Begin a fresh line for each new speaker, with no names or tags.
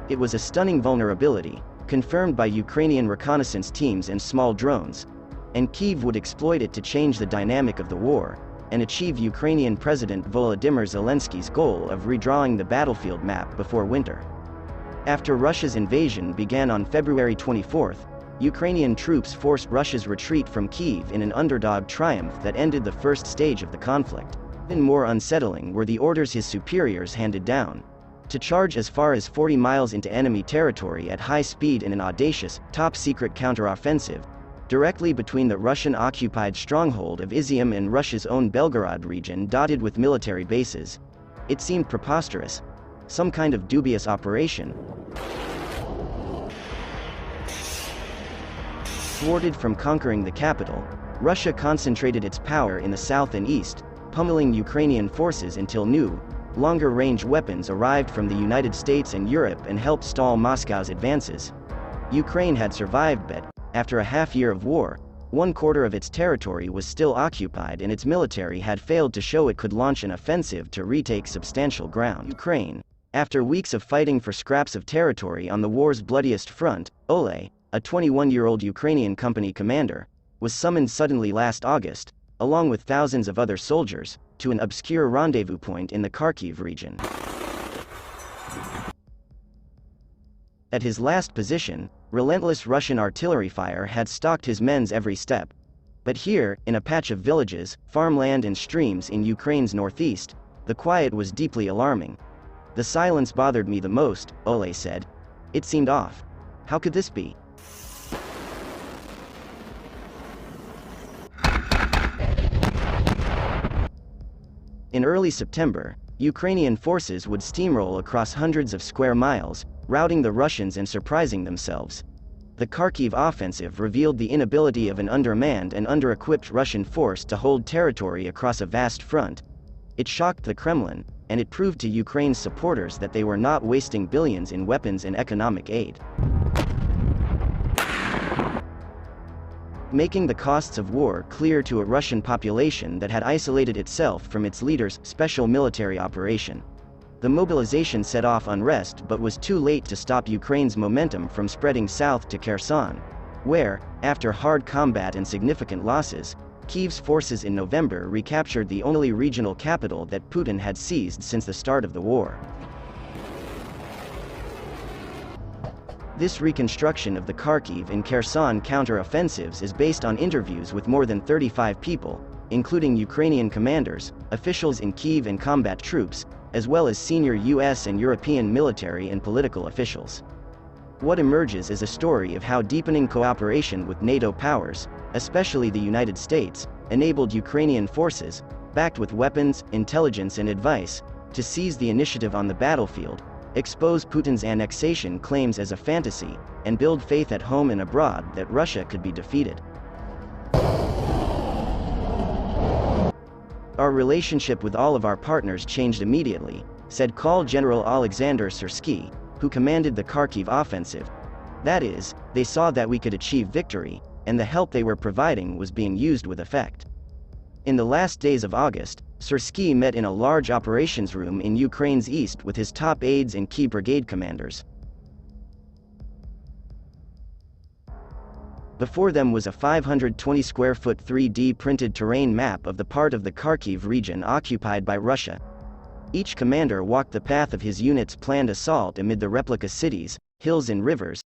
It was a stunning vulnerability, confirmed by Ukrainian reconnaissance teams and small drones, and Kyiv would exploit it to change the dynamic of the war, and achieve Ukrainian President Volodymyr Zelensky's goal of redrawing the battlefield map before winter. After Russia's invasion began on February 24, Ukrainian troops forced Russia's retreat from Kyiv in an underdog triumph that ended the first stage of the conflict. Even more unsettling were the orders his superiors handed down: to charge as far as 40 miles into enemy territory at high speed in an audacious, top-secret counteroffensive, directly between the Russian-occupied stronghold of Izium and Russia's own Belgorod region dotted with military bases. It seemed preposterous. Some kind of dubious operation. Thwarted from conquering the capital, Russia concentrated its power in the south and east, pummeling Ukrainian forces until new, longer-range weapons arrived from the United States and Europe and helped stall Moscow's advances. Ukraine had survived, but after a half-year of war, 1/4 of its territory was still occupied and its military had failed to show it could launch an offensive to retake substantial ground. Ukraine, after weeks of fighting for scraps of territory on the war's bloodiest front, Ole, a 21-year-old Ukrainian company commander, was summoned suddenly last August, along with thousands of other soldiers, to an obscure rendezvous point in the Kharkiv region. At his last position, relentless Russian artillery fire had stalked his men's every step. But here, in a patch of villages, farmland and streams in Ukraine's northeast, the quiet was deeply alarming. "The silence bothered me the most," Ole said. "It seemed off. How could this be?" In early September, Ukrainian forces would steamroll across hundreds of square miles, routing the Russians and surprising themselves. The Kharkiv offensive revealed the inability of an undermanned and under-equipped Russian force to hold territory across a vast front. It shocked the Kremlin, and it proved to Ukraine's supporters that they were not wasting billions in weapons and economic aid. Making the costs of war clear to a Russian population that had isolated itself from its leader's special military operation. The mobilization set off unrest but was too late to stop Ukraine's momentum from spreading south to Kherson, where, after hard combat and significant losses, Kyiv's forces in November recaptured the only regional capital that Putin had seized since the start of the war. This reconstruction of the Kharkiv and Kherson counter-offensives is based on interviews with more than 35 people, including Ukrainian commanders, officials in Kyiv and combat troops, as well as senior US and European military and political officials. What emerges is a story of how deepening cooperation with NATO powers, especially the United States, enabled Ukrainian forces, backed with weapons, intelligence and advice, to seize the initiative on the battlefield, expose Putin's annexation claims as a fantasy, and build faith at home and abroad that Russia could be defeated. "Our relationship with all of our partners changed immediately," said Col General Alexander Syrsky, who commanded the Kharkiv offensive. "That is, they saw that we could achieve victory, and the help they were providing was being used with effect." In the last days of August, Syrsky met in a large operations room in Ukraine's east with his top aides and key brigade commanders. Before them was a 520-square-foot 3D printed terrain map of the part of the Kharkiv region occupied by Russia. Each commander walked the path of his unit's planned assault amid the replica cities, hills and rivers,